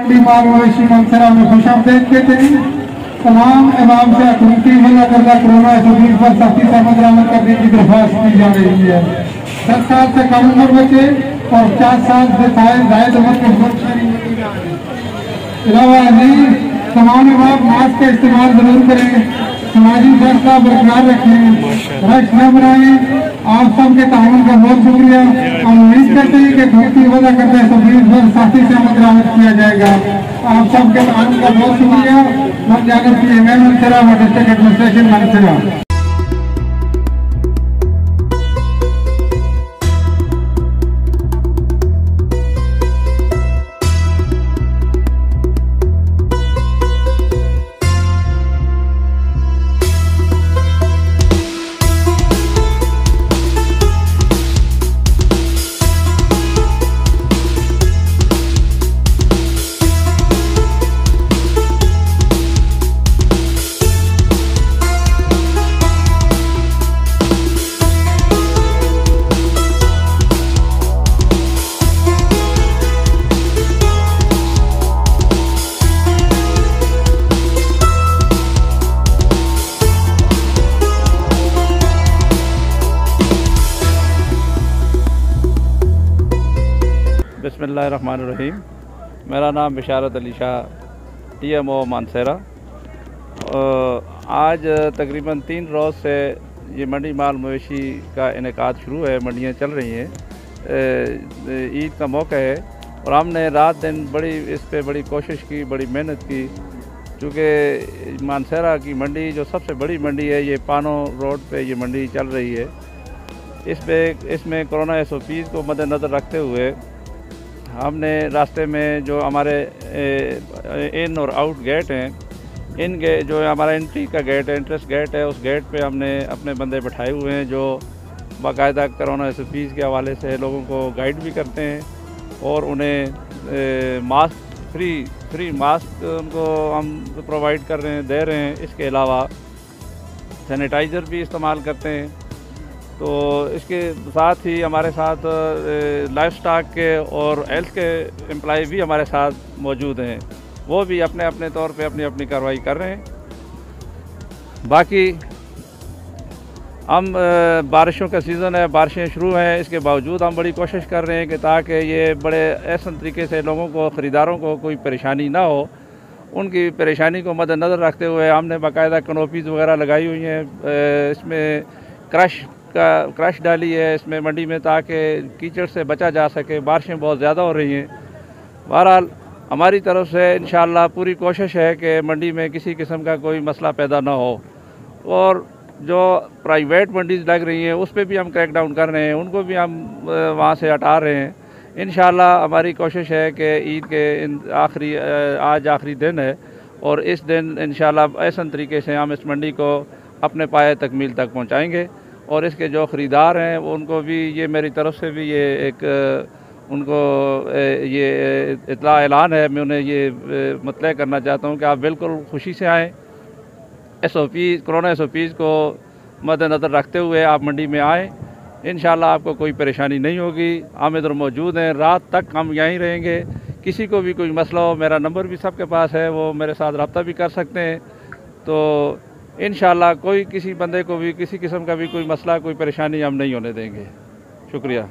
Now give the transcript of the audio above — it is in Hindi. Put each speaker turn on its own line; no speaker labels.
मंडी माल मवेशी मानसरा में खुशामदीद कहते हैं। तमाम इमाम से हुकूमती वजह करदा कोरोना शरीर पर सख्ती से अमल करने की दरख्वास्त की जा रही है। 10 साल से कम उम्र बच्चे और 50 साल से जायद उम्र के बुजुर्ग अलावा तमाम इमाम मास्क का इस्तेमाल जरूर करें, समाजी फैसला बरकरार रखें, रश न बनाएं। आप सबके ताउन का बहुत शुक्रिया। हम उम्मीद करते हैं कि हुकूमती वजह करते हैं सख्ती से अमल किया जाएगा। आप सबके ताउन का बहुत शुक्रिया। मंसरा डिस्ट्रिक्ट एडमिनिस्ट्रेशन मंसरा।
बिस्मिल्लाहिर्रहमानिर्रहीम। मेरा नाम बिशारत अली शाह, TMO मानसरा। आज तकरीबन 3 रोज़ से ये मंडी माल मवेशी का इनेकाद शुरू है, मंडियाँ चल रही हैं। ईद का मौका है और हमने रात दिन इस पे बड़ी कोशिश की, बड़ी मेहनत की, क्योंकि मानसरा की मंडी जो सबसे बड़ी मंडी है, ये पानो रोड पे ये मंडी चल रही है। इसमें कोरोना SOPs को मद्देनज़र रखते हुए हमने रास्ते में जो हमारे इन और आउट गेट हैं, जो हमारा एंट्री का गेट है, एंट्रेंस गेट है, उस गेट पे हमने अपने बंदे बैठाए हुए हैं जो बाकायदा कोरोना SOPs के हवाले से लोगों को गाइड भी करते हैं और उन्हें मास्क फ्री मास्क उनको हम प्रोवाइड कर रहे हैं, दे रहे हैं। इसके अलावा सैनिटाइज़र भी इस्तेमाल करते हैं। तो इसके साथ ही हमारे साथ लाइफ स्टॉक के और हेल्थ के एम्प्लॉय भी हमारे साथ मौजूद हैं, वो भी अपने अपने तौर पे अपनी कार्रवाई कर रहे हैं। बाकी हम बारिशों का सीज़न है, बारिशें शुरू हैं, इसके बावजूद हम बड़ी कोशिश कर रहे हैं कि ताकि ये बड़े ऐसे तरीके से लोगों को, ख़रीदारों को कोई परेशानी ना हो। उनकी परेशानी को मद्देनज़र रखते हुए हमने बाकायदा कनोपीज़ वगैरह लगाई हुई हैं। इसमें क्रश डाली है इसमें मंडी में, ताकि कीचड़ से बचा जा सके। बारिशें बहुत ज़्यादा हो रही हैं। बहरहाल हमारी तरफ से इंशाअल्लाह पूरी कोशिश है कि मंडी में किसी किस्म का कोई मसला पैदा ना हो। और जो प्राइवेट मंडीज़ लग रही हैं उस पर भी हम क्रैक डाउन कर रहे हैं, उनको भी हम वहाँ से हटा रहे हैं। इंशाअल्लाह हमारी कोशिश है कि ईद के आज आखिरी दिन है और इस दिन इंशाअल्लाह ऐसा तरीके से हम इस मंडी को अपने पाए तकमील तक पहुँचाएँगे। और इसके जो ख़रीदार हैं वो उनको भी ये मेरी तरफ़ से भी ये एक उनको ये इत्तला ऐलान है, मैं उन्हें ये मतलब करना चाहता हूँ कि आप बिल्कुल खुशी से आएँ। कोरोना SOPs को मद्देनज़र रखते हुए आप मंडी में आएँ। इंशाअल्लाह आपको कोई परेशानी नहीं होगी। हम इधर मौजूद हैं, रात तक हम यहीं रहेंगे। किसी को भी कोई मसला हो, मेरा नंबर भी सबके पास है, वो मेरे साथ रब्ता भी कर सकते हैं। तो इंशाअल्लाह कोई किसी बंदे को भी किसी किस्म का भी कोई मसला, कोई परेशानी हम नहीं होने देंगे। शुक्रिया।